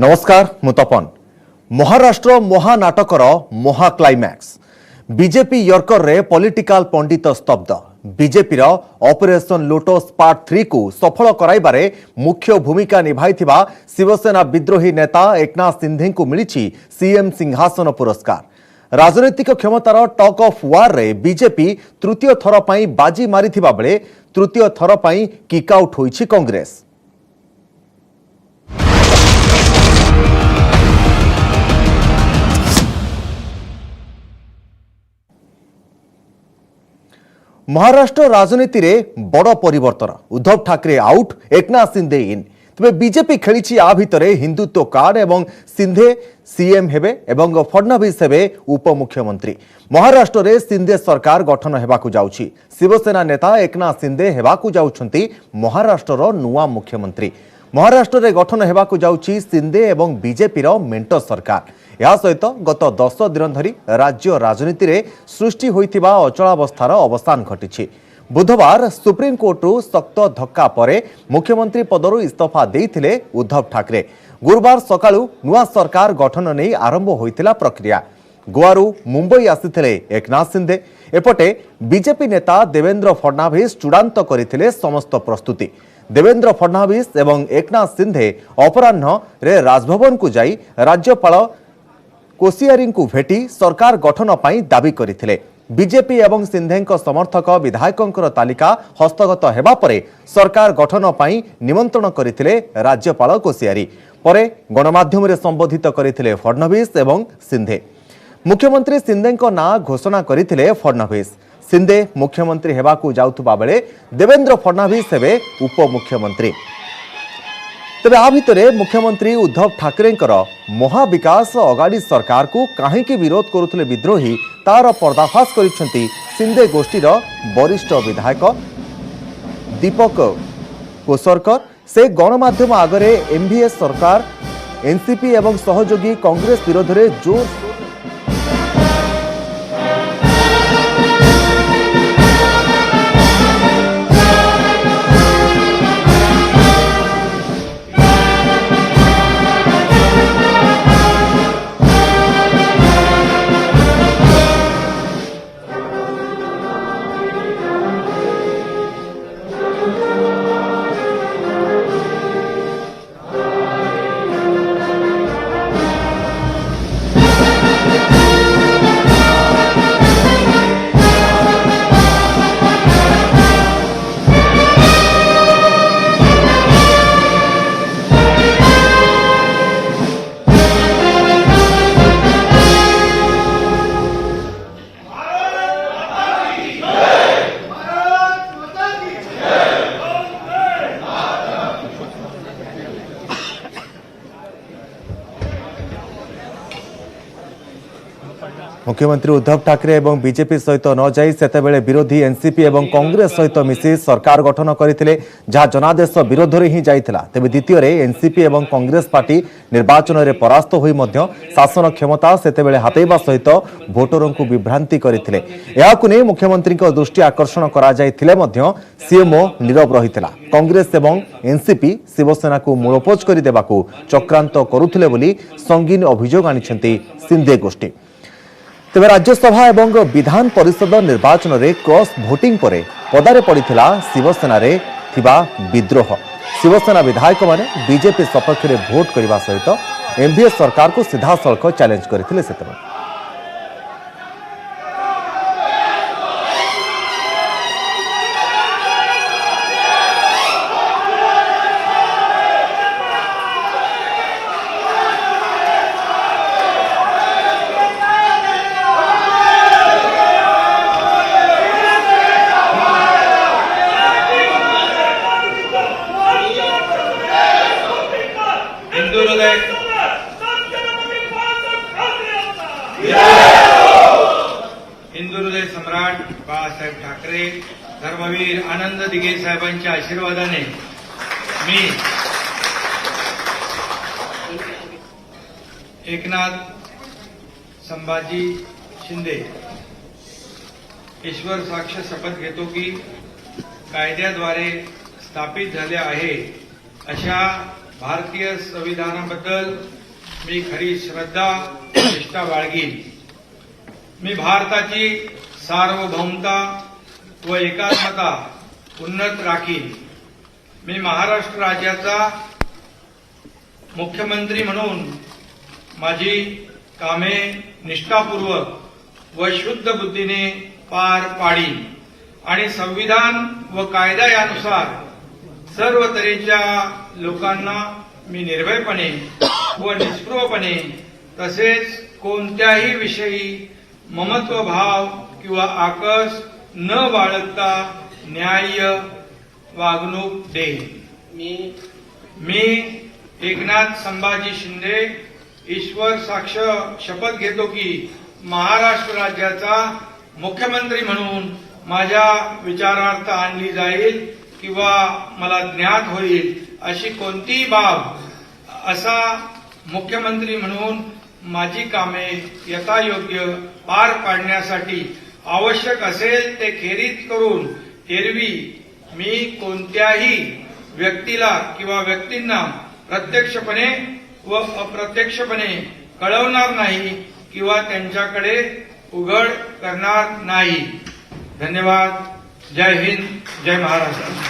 नमस्कार मुतपन महाराष्ट्र महानाटकर महा climax BJP yorker रे पॉलिटिकल पंडित स्तब्ध बीजेपी ऑपरेशन लोटस पार्ट 3 को सफल कराइबारे मुख्य भूमिका निभाइथिबा शिवसेना विद्रोही नेता एकनाथ सिंधे को मिली सीएम सिंहासन पुरस्कार। राजनैतिक क्षमतार टॉक ऑफ वार रे बीजेपी तृतीय थर पई बाजी मारिथिबा बेले तृतीय थर पई किक आउट होईछि कांग्रेस। महाराष्ट्र राजनीति रे बड़ परिवर्तन उद्धव ठाकरे आउट एकनाथ सिंधे इन तबे बीजेपी खेली आ भितरे हिंदुत्व कार्ड एवं सिंधे सीएम हेबे एवं फडणवीस हेबे उपमुख्यमंत्री। महाराष्ट्र रे सिंधे सरकार गठन हेबाकू जाउछि। शिवसेना नेता एकनाथ सिंधे हेबाकू जाउछंती महाराष्ट्र नुआ मुख्यमंत्री। महाराष्ट्र रे गठन हेबाकू जाउछि सिंधे एवं बीजेपी रो मेंटो सरकार। या सहित गत 10 दिन धरी राज्य राजनीति रे सृष्टि होइथिबा अचलावस्थार अवसान घटिछि। बुधवार सुप्रीम कोर्टरू सख्त धक्का परे मुख्यमंत्री पदरू इस्तीफा देइथिले उद्धव ठाकरे। गुरुवार सकाळू नुआ सरकार गठन नै आरंभ होइथिला प्रक्रिया। गोवारू मुंबई आसिथिले एकनाथ सिंधे। एपटे बीजेपी नेता देवेंद्र फडणवीस चूड़ांत करिथिले समस्त प्रस्तुति। देवेंद्र फडणवीस एवं एकनाथ सिंधे अपराह्न रे राजभवन को जाई राज्यपाल कोसियारी को भेटी सरकार गठन पाई दाबी करथिले। बीजेपी एवं सिंधेंक समर्थक विधायकों तालिका हस्तगत हेबा परे सरकार गठन पाई निमंत्रण करथिले राज्यपाल कोसियारी। परे गणमाध्यम रे संबोधित करथिले फडणवीस एवं सिंधे। मुख्यमंत्री सिंधेंक ना घोषणा करथिले फडणवीस। सिंधे मुख्यमंत्री हेबाकू जाउथबा बेले देवेंद्र फडणवीस हेबे उपमुख्यमंत्री। तेबे आ भितरे मुख्यमंत्री उद्धव ठाकरेंकर महाविकास अगाड़ी सरकार को काहेकि विरोध करुथिले विद्रोही तार पर्दाफाश करिसेंती सिंधे गोष्ठीर वरिष्ठ विधायक दीपक कोसरकर। से गणमाध्यम आगरे एमवीएस सरकार एनसीपी एवं सहयोगी कांग्रेस विरोध में जोर मुख्यमंत्री उद्धव ठाकरे एवं बीजेपी सहित न जाई सेतेबेले विरोधी एनसीपी एवं कांग्रेस सहित मिसी सरकार गठन करथिले जहा जनादेश विरोध रे ही जाइथिला। तेबे द्वितीय रे एनसीपी एवं कांग्रेस पार्टी निर्वाचन रे परास्त होई मध्य शासन क्षमता सेतेबेले हातेबा सहित भोटरों को विभ्रांति करथिले। एहाकु नै मुख्यमंत्री को दृष्टि आकर्षण करा जाइथिले मध्य सीएमओ नीरव रहिथिला। कांग्रेस एवं एनसीपी शिवसेना को मूलपोच करि देबाकू चक्रांत करुथिले बोली संगीन अभियोग आनिछंती सिंधे गोष्ठी। तेज राज्यसभा एवं विधान परिषद निर्वाचन रे क्रॉस भोटिंग परे पदारे पड़िथिला शिवसेना रे थिबा विद्रोह। शिवसेना विधायक माने बीजेपी सपक्ष रे भोट करने सहित एमवीएस सरकार को सीधा सड़क चैलेंज करथिले। सेतेबेले हिंदू हृदय सम्राट बाळासाहेब ठाकरे धर्मवीर आनंद दिघे साहेबांच्या आशीर्वादाने मी एकनाथ संभाजी शिंदे ईश्वर साक्ष शपथ घेतो की कायद्याद्वारे स्थापित झाले आहे अशा भारतीय संविधानाबद्दल मी खरी श्रद्धा निष्ठा बाळगीन. मी भारताची सार्वभौमता व एकात्मता उन्नत राखीन. मी महाराष्ट्र राज्याचा मुख्यमंत्री म्हणून माझी कामे निष्ठापूर्वक व शुद्ध बुद्धीने पार पाडीन आणि संविधान व कायदा यानुसार सर्व तऱ्हेच्या लोकांना मी निर्भयपणे व निस्पृहपणे तसेच कोणत्याही विषयी ममत्व भाव किंवा आकस न बाळगता न्याय्य वागणूक देईन. मी एकनाथ संभाजी शिंदे ईश्वर साक्ष शपथ घेतो की महाराष्ट्र राज्याचा मुख्यमंत्री म्हणून माझ्या विचारार्थ आणली जाईल किंवा मला ज्ञात होईल अशी कोणतीही बाब असा मुख्यमंत्री म्हणून माझी कामे यथायोग्य पार पाडण्यासाठी आवश्यक असेल ते खेरीज करून एरवी मी कोणत्याही व्यक्तीला किंवा व्यक्तींना प्रत्यक्षपणे व अप्रत्यक्षपणे कळवणार नाही किंवा त्यांच्याकडे उघड करणार नाही. धन्यवाद. जय हिंद, जय महाराष्ट्र.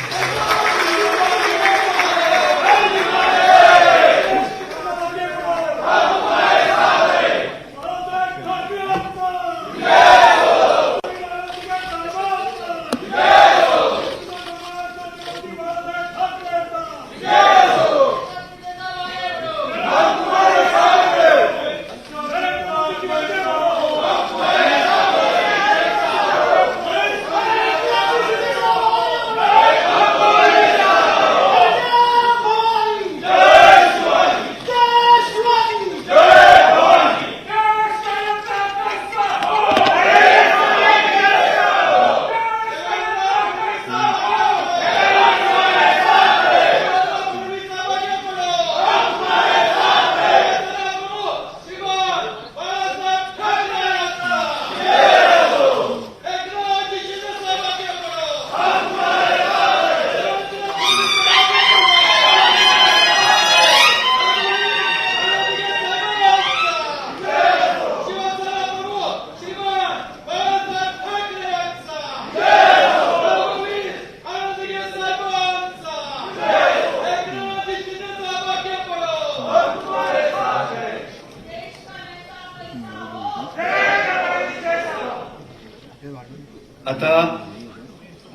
आता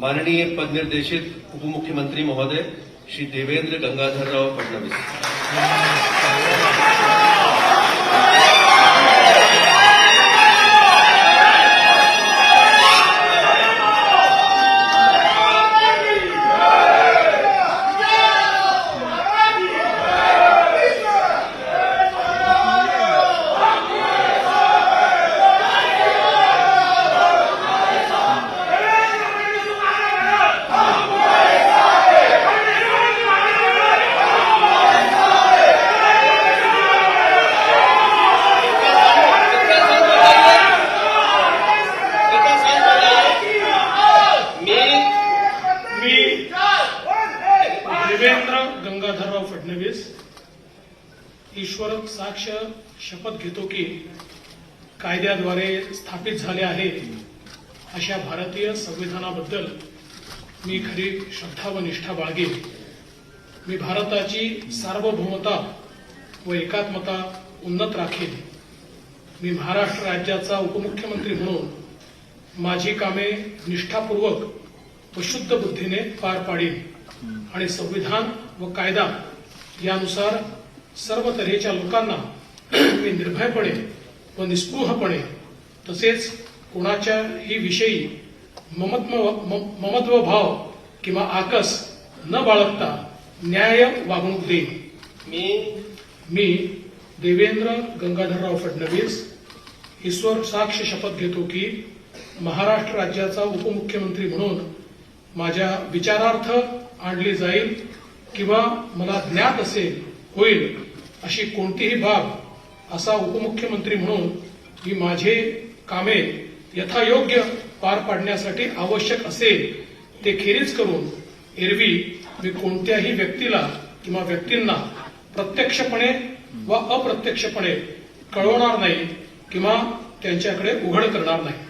माननीय पदनिर्देशित उपमुख्यमंत्री महोदय श्री देवेंद्र गंगाधरराव फडणवीस. देवेंद्र गंगाधरराव फडणवीस ईश्वर साक्ष शपथ घेतो की कायद्याद्वारे स्थापित झाले आहे अशा भारतीय संविधानाबद्दल मी खरी श्रद्धा व निष्ठा बाळगेन. मी भारताची सार्वभौमता व एकात्मता उन्नत राखीन. मी महाराष्ट्र राज्याचा उपमुख्यमंत्री म्हणून माझी कामे निष्ठापूर्वक व शुद्ध बुद्धीने पार पाडीन आणि संविधान व कायदा यानुसार सर्व तऱ्हेच्या लोकांना मी निर्भयपणे व निस्पृहपणे तसेच कोणाच्याही विषयी ममत्व भाव किंवा आकस न बाळगता न्याय वागणूक देईन. मी देवेंद्र गंगाधरराव फडणवीस ईश्वर साक्ष शपथ घेतो की महाराष्ट्र राज्याचा उपमुख्यमंत्री म्हणून माझ्या विचारार्थ आणली जाईल किंवा मला ज्ञात असेल होईल अशी कोणतीही बाब असा उपमुख्यमंत्री म्हणून मी माझे कामे यथायोग्य पार पाडण्यासाठी आवश्यक असेल ते खेरीज करून एरवी मी कोणत्याही व्यक्तीला किंवा व्यक्तींना प्रत्यक्षपणे व अप्रत्यक्षपणे कळवणार नाही किंवा त्यांच्याकडे उघड करणार नाही.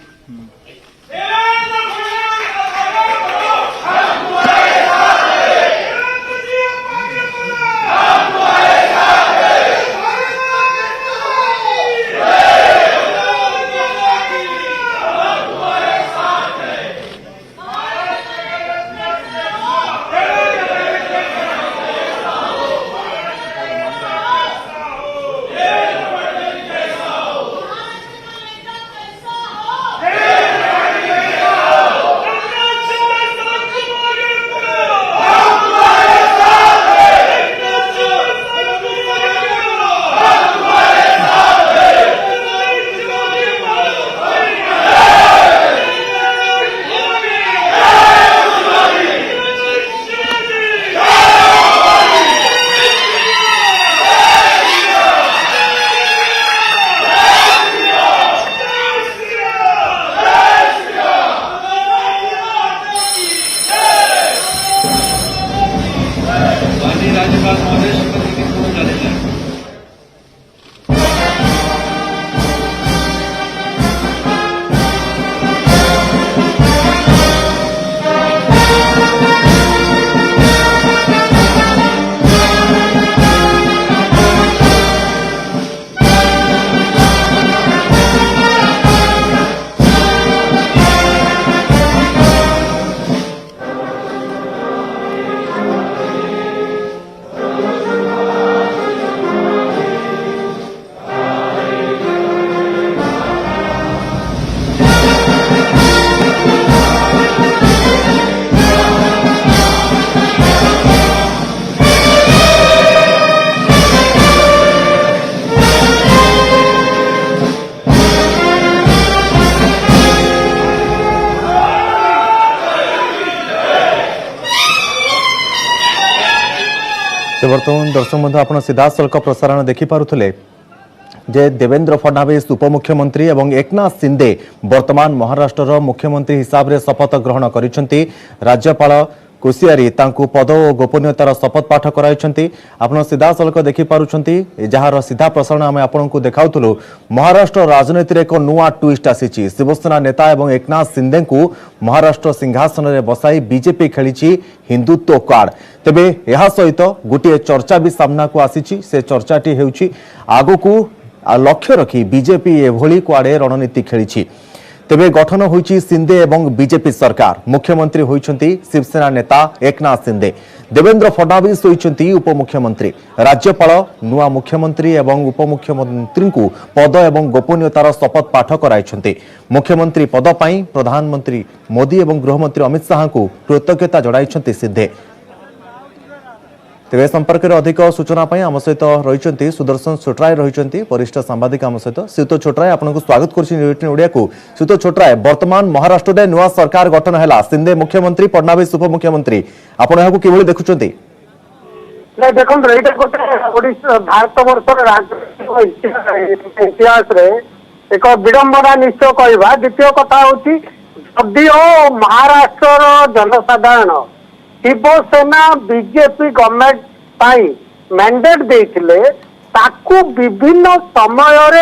माननीय राज्यपाल महोदय शपथविधी पूर्ण झालेला आहे. बर्तमान दर्शक बंधु आप सीधा सड़क प्रसारण देखिपे जे देवेंद्र फडणवीस उपमुख्यमंत्री और एकनाथ शिंदे वर्तमान महाराष्ट्र मुख्यमंत्री हिसाब से शपथ ग्रहण करिसेंती. राज्यपाल कोशियारी तांकु पद और गोपनीयतार शपथ पाठ कराइछंती. आपण सीधा सड़क देखिपारुछंती जार सीधा प्रसारण आम आपको देखाउथुलु. महाराष्ट्र राजनीति रे एक नुआ ट्विस्ट आसीची. शिवसेना नेता एवं एकनाथ शिंदे को महाराष्ट्र सिंहासन में बसाई बीजेपी खेली हिंदुत्व कार्ड. तेबे यह सहित गोटे चर्चा भी सामना को आसीची. से चर्चाटी हेउची आगकू लक्ष्य रखी बीजेपी एभली कुआडे रणनीति खेली. तेबे गठन होईची शिंदे एवं बीजेपी सरकार. मुख्यमंत्री होईचंती शिवसेना नेता एकनाथ शिंदे. देवेंद्र फडणवीस होईचंती उपमुख्यमंत्री. राज्यपाल नुआ मुख्यमंत्री एवं उपमुख्यमंत्री को पद एवं गोपनीयतार शपथ पाठ कराइछंती. मुख्यमंत्री पद पई प्रधानमंत्री मोदी एवं गृहमंत्री अमित शाह को कृतज्ञता जणाइछंती शिंदे. तेज संपर्क में अधिक सूचना आम सहित रही सुदर्शन छोटराय रही वरिष्ठ सांबादिक आम सहित. श्रीयुत छोटराय आपको स्वागत करिया को. श्रीयुत छोटराय वर्तमान महाराष्ट्र में नुआ सरकार गठन है. शिंदे मुख्यमंत्री फडणवीस उपमुख्यमंत्री आपण यहाँ कि देखुंट देखो भारत वर्ष इतिहास एक विडंबना निश्चय कहवा. द्वितीय कथा हूँ जदिओ महाराष्ट्र जनसाधारण शिवसेना बीजेपी गवर्नमेंट मैंडेट देथिले ताकू विभिन्न समय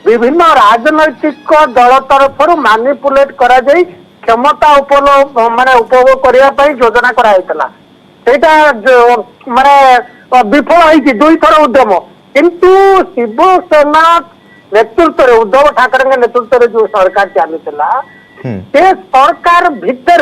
विभिन्न राजनैतिक दल तरफ मैनिपुलेट करा जाई क्षमता माने उपभोग करने योजना कराइला. सेटा माने विफल होइछि दुई थर उद्यम. किंतु शिवसेना नेतृत्व उद्धव ठाकरे नेतृत्व जो सरकार चलुला से सरकार भितर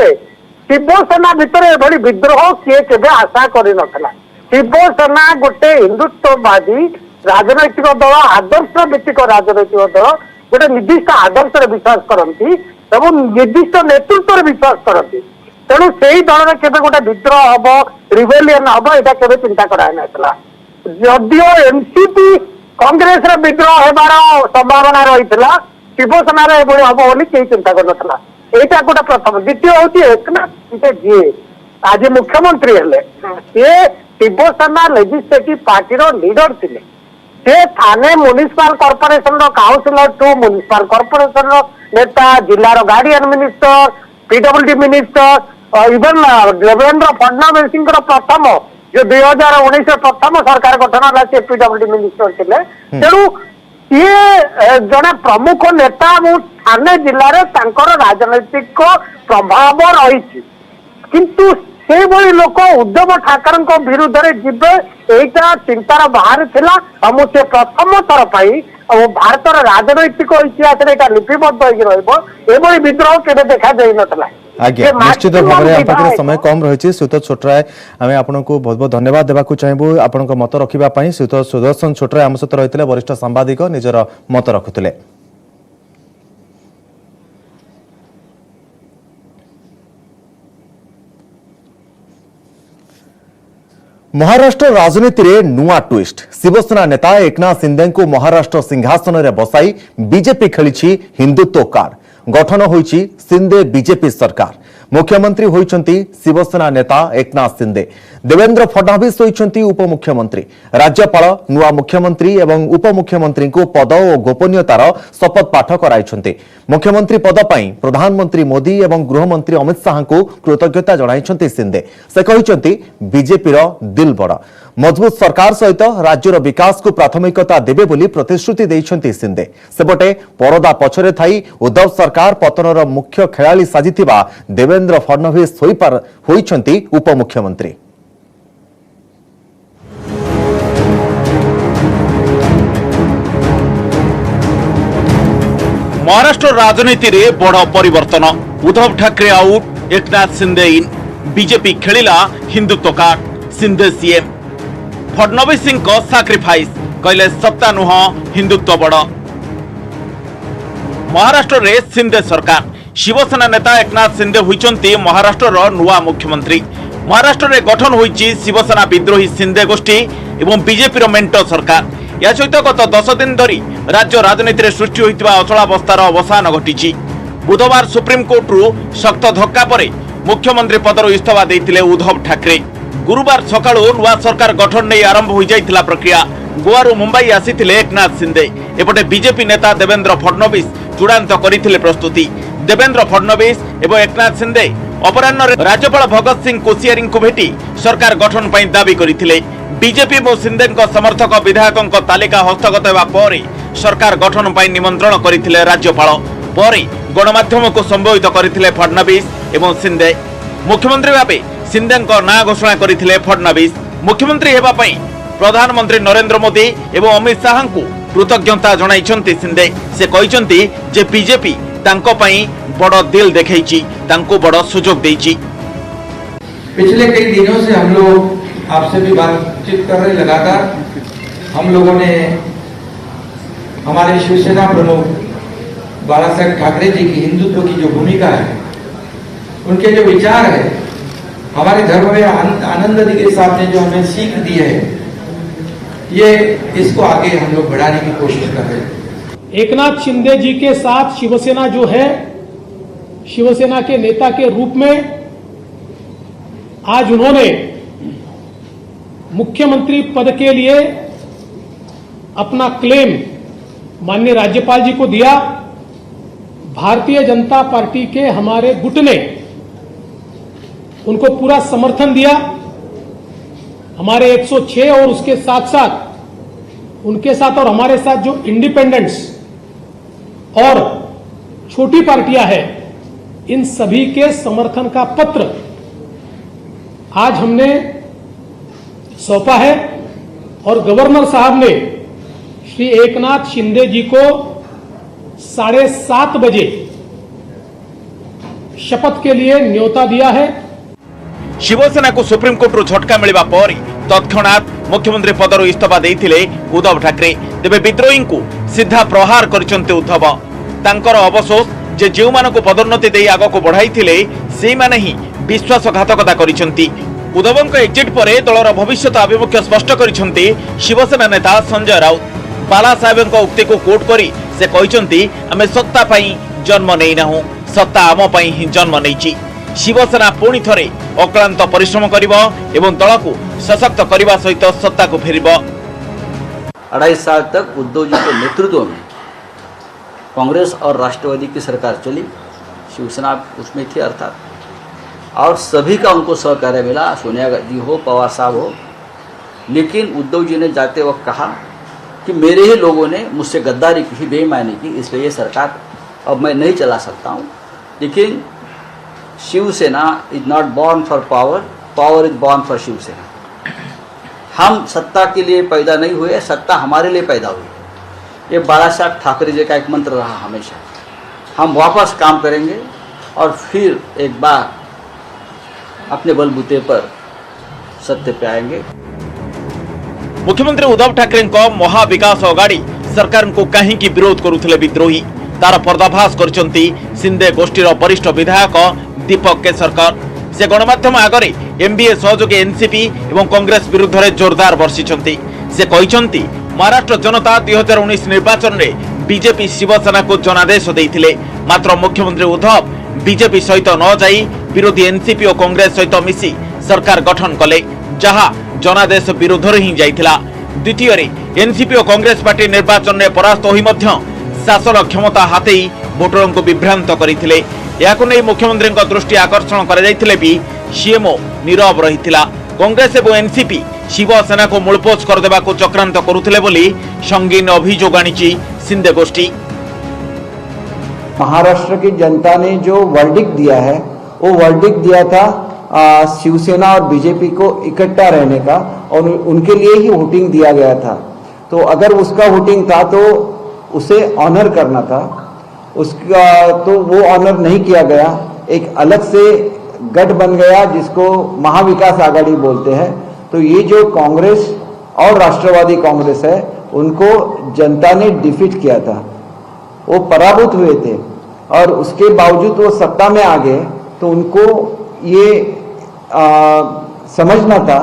शिवसेना भितर एभली विद्रोह किए केबे आशा करि नथला. शिवसेना गोटे हिंदुत्ववादी राजनैतिक दल आदर्श भित्तिक राजनैतिक दल गोटे निर्दिष्ट आदर्श विश्वास करती एवं निर्दिष्ट नेतृत्व विश्वास करती. तेणु से ही दल में केबे गोटे विद्रोह हम रिबेलियन हम यहाँ केबे चिंता कराइला. जदिओ एनसीपी कांग्रेस विद्रोह होबार संभावना रही शिवसेना एभली हम बोली कहीं चिंता कर एटा गोटे प्रथम. द्वितीय हूँ एकनाथ जी आज मुख्यमंत्री हेले सी शिवसेना लेजिस्लेटिव पार्टी लीडर थे. से Thane municipal corporation councillor to municipal corporation नेता जिलार guardian minister PWD minister even Devendra Fadnavis प्रथम जो 2019 प्रथम सरकार गठन है से पीडब्ल्यूडी मिनिस्टर थे तेणु ये जड़े प्रमुख नेता ठाणे जिले में राजनैतिक प्रभाव रही किंतु से भली लोक उद्धव ठाकरे विरुद्ध में जीवे यहीटा चिंतार बाहर थिला मुझे प्रथम थर पर भारत राजनैतिक इतिहास लिपिबद्ध होगी विद्रोह केवे देखा जाई नथला। आज्ञा निश्चित भाव में पाखे समय कम रही सुतोष छोटराय आम आपको बहुत बहुत धन्यवाद देवाक चाहबू आपण मत रखापी सुदर्शन छोटराय आम सहित रही वरिष्ठ सांबादिक निजर मत रखुले। महाराष्ट्र राजनीति रे नुआ ट्विस्ट शिवसेना नेता एकनाथ शिंदे को महाराष्ट्र सिंहासन रे बसाई बीजेपी खेली हिंदुत्व कार्ड गठन होईची शिंदे बीजेपी सरकार मुख्यमंत्री होईचंती शिवसेना नेता एकनाथ शिंदे देवेंद्र फडणवीस होईचंती उपमुख्यमंत्री राज्यपाल नुआ मुख्यमंत्री एवं उपमुख्यमंत्री को पद और गोपनीयतार शपथ पाठ कराइछंती मुख्यमंत्री पद पई प्रधानमंत्री मोदी एवं गृहमंत्री अमित शाह को कृतज्ञता जणाइछंती शिंदे से कहिछंती बीजेपी रो दिल बड़ मजबूत सरकार सहित राज्यर विकास को प्राथमिकता देबे बोली प्रतिश्रुति देइछंती शिंदे सेपटे परदा पछरे थाई उद्धव सरकार पतनर मुख्य खेलाड़ी साजिथिबा देवेंद्र फडणवीस होइछंती उपमुख्यमंत्री। महाराष्ट्र राजनीति रे बड़ परिवर्तन Uddhav Thackeray out Eknath Shinde in BJP खेलिला Hindutva card Shinde CM Fadnavis sacrifice कहले सत्ता नुह हिंदुत्व बड़ महाराष्ट्र रे शिंदे सरकार शिवसेना नेता एकनाथ शिंदे होइचंती महाराष्ट्र नुआ मुख्यमंत्री महाराष्ट्र रे गठन होइची शिवसेना विद्रोही शिंदे गोष्ठी एवं बीजेपी मेंट सरकार या सहित गत 10 दिन धरी राज्य राजनीति रे सृष्टि होइतिबा अचलावस्थार अवसान घटिछि बुधवार सुप्रीम कोर्ट रु सख्त धक्का परे मुख्यमंत्री पदर इस्तीफा देइतिले उद्धव ठाकरे गुरुवार सकाळु नुआ सरकार गठन नै आरंभ होई जाइतिला प्रक्रिया गोवारू मुंबई आसीथिले एकनाथ शिंदे एपटे बीजेपी नेता देवेंद्र फडणवीस चूड़ांत करिथिले प्रस्तुति देवेंद्र फडणवीस एवं एकनाथ शिंदे अपराह्न राज्यपाल भगत सिंह कोशियारी को भेटी सरकार गठन पई दाबी करिथिले बीजेपी और शिंदे समर्थक विधायकों तालिका हस्तगत होगा पर सरकार गठन पई निमंत्रण करिथिले राज्यपाल पर गणमाध्यम को संबोधित करिथिले फडणवीस एवं शिंदे मुख्यमंत्री भावे शिंदे ना घोषणा करिथिले फडणवीस मुख्यमंत्री हेबा पई प्रधानमंत्री नरेंद्र मोदी एवं अमित शाह को कृतज्ञता जणाइछंती शिंदे से कहिछंती जे बीजेपी तांको पई बड़ दिल देखैछि तांको बड़ सुजोग देइछि। पिछले कई दिनों से हम लोग आपसे भी बातचीत कर रहे लगातार हम लोगों ने हमारे शिवसेना प्रमुख बाला साहेब ठाकरे जी की हिंदुत्व की जो भूमिका है उनके जो विचार है हमारे धर्म में आनंद के साथ ने जो हमें सीख दी है ये इसको आगे हम लोग बढ़ाने की कोशिश कर रहे हैं। एकनाथ शिंदे जी के साथ शिवसेना जो है शिवसेना के नेता के रूप में आज उन्होंने मुख्यमंत्री पद के लिए अपना क्लेम माननीय राज्यपाल जी को दिया। भारतीय जनता पार्टी के हमारे गुट ने उनको पूरा समर्थन दिया। हमारे 106 और उसके साथ साथ उनके साथ और हमारे साथ जो इंडिपेंडेंट्स और छोटी पार्टियां हैं इन सभी के समर्थन का पत्र आज हमने सौंपा है और गवर्नर साहब ने श्री एकनाथ शिंदे जी को 7:30 बजे शपथ के लिए न्योता दिया है। शिवसेना को सुप्रीम कोर्ट रु झटका मिलवा पर तत्क्षणात मुख्यमंत्री पदर इस्तीफा देइथिले उद्धव ठाकरे तेबे विद्रोही को सीधा प्रहार करिसंते उद्धव तांकर अवशोष जे जेउ मानको पदोन्नति देई आगो को बढ़ाइथिले सेई माने ही विश्वासघातकता करिसंती। उद्धवଙ୍କ एग्जिट परे दलर भविष्यत अभिमुख्य स्पष्ट करिसंती शिवसेना नेता संजय राउत बाला साहेबଙ୍କ उक्ति को कोट करी से कहिसंती आमे सत्ता पई जन्म नै नाहु सत्ता आम पई ही जन्म नैछि। शिवसेना पुणी थरे अक्लांत परिश्रम करिब एवं दल को सशक्त करने सहित सत्ता को फेरिब। 2.5 साल तक उद्धव जी के नेतृत्व में कांग्रेस और राष्ट्रवादी की सरकार चली, शिवसेना उसमें थी अर्थात, और सभी का उनको सहकार्य मिला, सोनिया गांधी हो, पवार साहब हो। लेकिन उद्धव जी ने जाते वक्त कहा कि मेरे ही लोगों ने मुझसे गद्दारी की, बेईमानी की, इसलिए ये सरकार अब मैं नहीं चला सकता हूँ। लेकिन Shiv Sena is not born for power, power is born for Shiv Sena. हम सत्ता के लिए पैदा नहीं हुए, सत्ता हमारे लिए पैदा हुई। ये बाला साहब ठाकरे जी का एक मंत्र रहा हमेशा। हम वापस काम करेंगे और फिर एक बार अपने बलबूते पर सत्य पे आएंगे। मुख्यमंत्री उद्धव ठाकरे महाविकास अगाड़ी सरकार को कहीं विरोध करुले विद्रोही तार पर्दाफाश करछंती सिंधे गोष्ठीर वरिष्ठ विधायक दीपक केसरकर। से गणमाध्यम आगे एमबीए सहयोगी एनसीपी और कांग्रेस विरुद्ध में जोरदार बर्षिंट। से कहते महाराष्ट्र जनता 2019 निर्वाचन में बीजेपी शिवसेना को जनादेश देते, मात्र मुख्यमंत्री उद्धव बीजेपी सहित न जाई विरोधी एनसीपी और कांग्रेस सहित मिसी सरकार गठन कले, जहां जनादेश विरोध ही जाइथिला। द्वितीय एनसीपी और कांग्रेस पार्टी निर्वाचन में परास्त होई मध्य शासन क्षमता हाथई भोटरों को विभ्रांत करथिले। याकु नै मुख्यमंत्री दृष्टि आकर्षण कर जाइथिले भी सीएमओ नीरव रहिथिला। कांग्रेस और एनसीपी शिवसेना को मूलपोच कर देबा को चक्रांत करुथिले बोली संगीन अभियोग आनिछि सिंधे गोष्ठी। महाराष्ट्र की जनता ने जो वर्डिक्ट दिया है, वो वर्डिक्ट दिया था शिवसेना और बीजेपी को इकट्ठा रहने का, और उनके लिए ही वोटिंग दिया गया था। तो अगर उसका वोटिंग था तो उसे ऑनर करना था, उसका तो वो ऑनर नहीं किया गया। एक अलग से गठ बन गया जिसको महाविकास आघाड़ी बोलते हैं। तो ये जो कांग्रेस और राष्ट्रवादी कांग्रेस है, उनको जनता ने डिफीट किया था, वो पराभूत हुए थे, और उसके बावजूद वो सत्ता में आ गए। तो उनको ये समझना था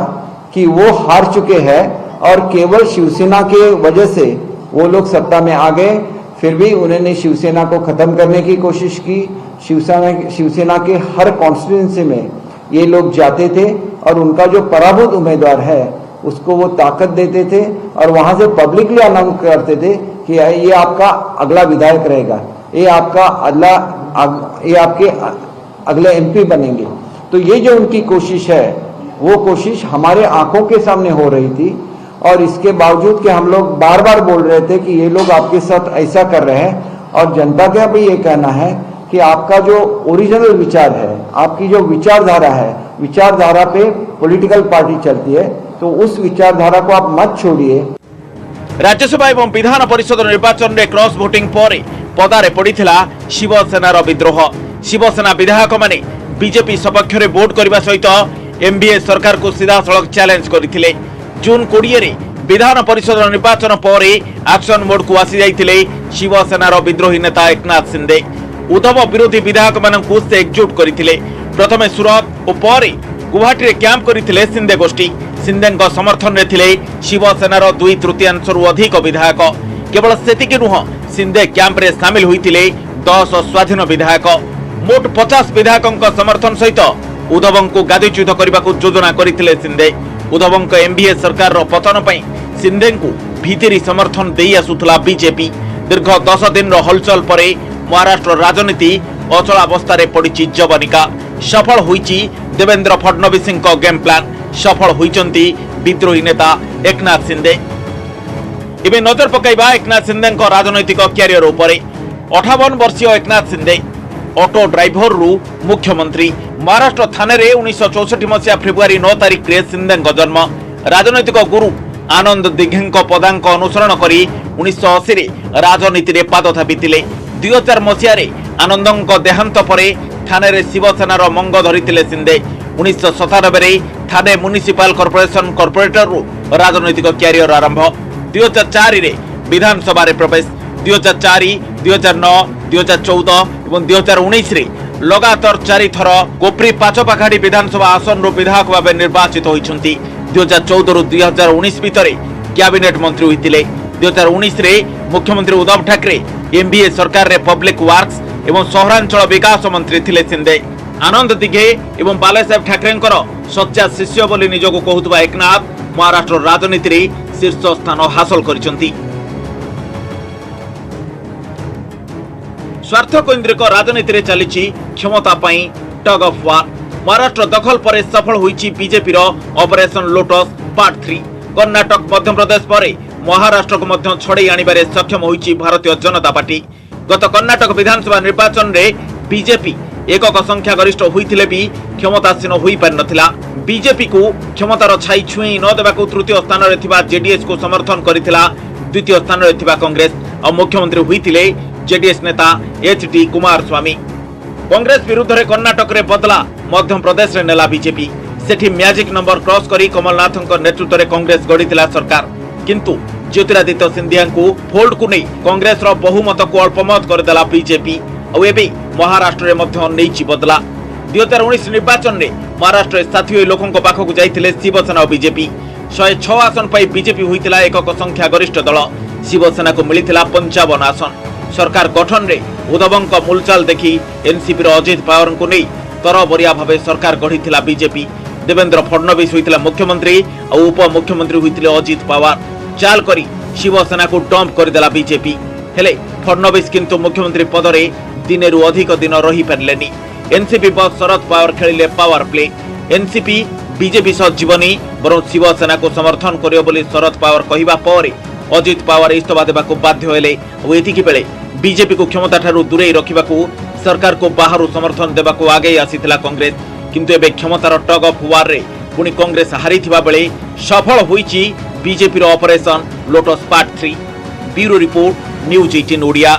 कि वो हार चुके हैं, और केवल शिवसेना के वजह से वो लोग सत्ता में आ गए। फिर भी उन्होंने शिवसेना को खत्म करने की कोशिश की। शिवसेना के हर कॉन्स्टिट्यूंसी में ये लोग जाते थे और उनका जो पराभूत उम्मीदवार है उसको वो ताकत देते थे, और वहां से पब्लिकली अनाउंस करते थे कि ये आपका अगला विधायक रहेगा, ये आपके अगले एमपी बनेंगे। तो ये जो उनकी कोशिश है, वो कोशिश हमारे आंखों के सामने हो रही थी, और इसके बावजूद कि हम लोग बार बार बोल रहे थे कि ये लोग आपके साथ ऐसा कर रहे हैं। और जनता का भी ये कहना है कि आपका जो ओरिजिनल विचार है, आपकी जो विचारधारा है, विचारधारा पे पॉलिटिकल पार्टी चलती है, तो उस विचारधारा को आप मत छोड़िए। राज्यसभा और विधान परिषद निर्वाचन में क्रॉस वोटिंग पर पदारे पड़िथिला शिवसेनार विद्रोह। शिवसेना विधायक माने बीजेपी सपक्ष में वोट करने सहित एमबीए सरकार को सीधा सड़क चैलेंज करथिले। जून 20 विधान परिषद निर्वाचन पर एक्शन मोड को आसी जाइथिले शिवसेनार विद्रोही नेता एकनाथ शिंदे। उद्धव विरोधी विधायक मानकु से एकजुट करथिले। प्रथमे सूरत और पर गुवाहाटी रे कैंप करथिले शिंदे गोष्ठी। शिंदे समर्थन में थिले शिवसेनार 2/3 अधिक विधायक। केवल सेतिक नुह, शिंदे कैंप रे शामिल होइथिले 10 स्वाधीन विधायक। मोट 50 विधायकों समर्थन सहित उद्धव को गादीच्युत करने को योजना करथिले शिंदे। उद्धव एमबीए सरकार पतन पर शिंदे को भीतरी समर्थन दे आसुला बीजेपी। दीर्घ 10 दिन हलचल पर महाराष्ट्र राजनीति अचलावस्था पड़ी जवनिका। सफल होइछि देवेंद्र फडणवीस गेम प्लान, सफल होइचंती विद्रोही नेता एकनाथ शिंदे। इबे नजर पकाइबा एकनाथ शिंदे राजनैतिक क्यारियर उपर। 58 वर्षीय एकनाथ शिंदे ऑटो ड्राइवर रु मुख्यमंत्री। महाराष्ट्र थाने 1964 मसीहा फेब्रुआरी 9 तारिख में शिंदे जन्म। राजनैतिक गुरु आनंद दिघे पदांक अनुसरण करी 1980 राजनीति में पाद थापिथिले। 2000 मसीह आनंद देहांत पर थाने शिवसेनार मंग धरिथिले शिंदे। 1997 थाने म्युनिसिपल कॉर्पोरेशन कॉर्पोरेटर रु राजनैतिक क्यारियर आरंभ। 2004 विधानसभा प्रवेश। 2004, 2009, 2014 और 2019 लगातार 4 थर कोपरी पाचपाखाड़ी विधानसभा आसन रो विधायक भाव निर्वाचित होइछंती। 2014 रु 2019 भितर कैबिनेट मंत्री होइतिले। 2019 मुख्यमंत्री उद्धव ठाकरे एमबीए सरकार रे पब्लिक वर्क्स एवं सहरांचल विकास मंत्री थिले शिंदे। आनंद दिघे एवं बालासाहेब ठाकरेंकर सच्चा शिष्य बोली निजको कहूतबा एकनाथ महाराष्ट्र राजनीति रे शीर्ष स्थान हासिल करिसंती। स्वार्थ केन्द्रिक राजनीति रे चली क्षमता टग ऑफ वार। महाराष्ट्र दखल पर सफल होईची BJP Operation Lotus part 3। Karnataka Madhya Pradesh पर महाराष्ट्र को मध्य छड़े आनिबारे सक्षम होईची भारतीय जनता पार्टी। गत कर्णाटक विधानसभा निर्वाचन रे बीजेपी एकक संख्या गरिष्ठ होइथिले भी क्षमतासीन होई पारि नथिला। बीजेपी को क्षमतार छाई छुई न देबाकू तृतीय स्थान रे थिबा जेडीएस को समर्थन करिथिला। द्वितीय स्थान रे थिबा कांग्रेस और मुख्यमंत्री होइथिले जेडीएस नेता एचडी कुमारस्वामी। कांग्रेस विरुद्ध रे कर्णाटक रे बदला मध्य प्रदेश रे नेला बीजेपी। सेठी मैजिक नंबर क्रॉस करी कमलनाथ नेतृत्व रे कांग्रेस गढ़िथिला सरकार, किंतु ज्योतिरादित्य सिंधिया को फोल्ड को नहीं कांग्रेस रो बहुमत को अल्पमत करदेला बीजेपी। और एबे महाराष्ट्र रे मध्य नैची बदला। 2019 निर्वाचन रे महाराष्ट्र साथी लोकों पाखक जाइथिले शिवसेना और बीजेपी। 106 आसन पाई बीजेपी होइतिला एकक संख्या गरिष्ठ दल। शिवसेना को मिलिथिला 55 आसन। सरकार गठन रे उद्धवंक मूलचाल देखी एनसीपी रो अजित पवार को नहीं तरबरिया भावे सरकार गढ़िथिला बीजेपी। देवेंद्र फडणवीस होइतिला मुख्यमंत्री और उप मुख्यमंत्री होइतिले अजित पवार। चाल करी शिवसेना को डंप करदेला बीजेपी। हेले फडणवीस किंतु मुख्यमंत्री पद रे दिने रु अधिक दिन रही पारलेनी। एनसीपी बस शरद पवार खेलिले पावर प्ले। एनसीपी बीजेपी सह जीवनी बरं शिवसेना को समर्थन करियो बोली शरद पवार कहिबा परे अजित पवार इस्तफा देबाकू बाध्य हेले। और एतिकी बेले बीजेपी को क्षमता ठारू दूरे रखिबाकू सरकार को बाहरु समर्थन देबाकू आगे आसीथिला कांग्रेस, किंतु एबे क्षमतार टग ऑफ वार रे पुणी कांग्रेस हारिथिबा बेले सफल होईची बीजेपी रो Operation Lotus part 3। Bureau report news 18 Odia.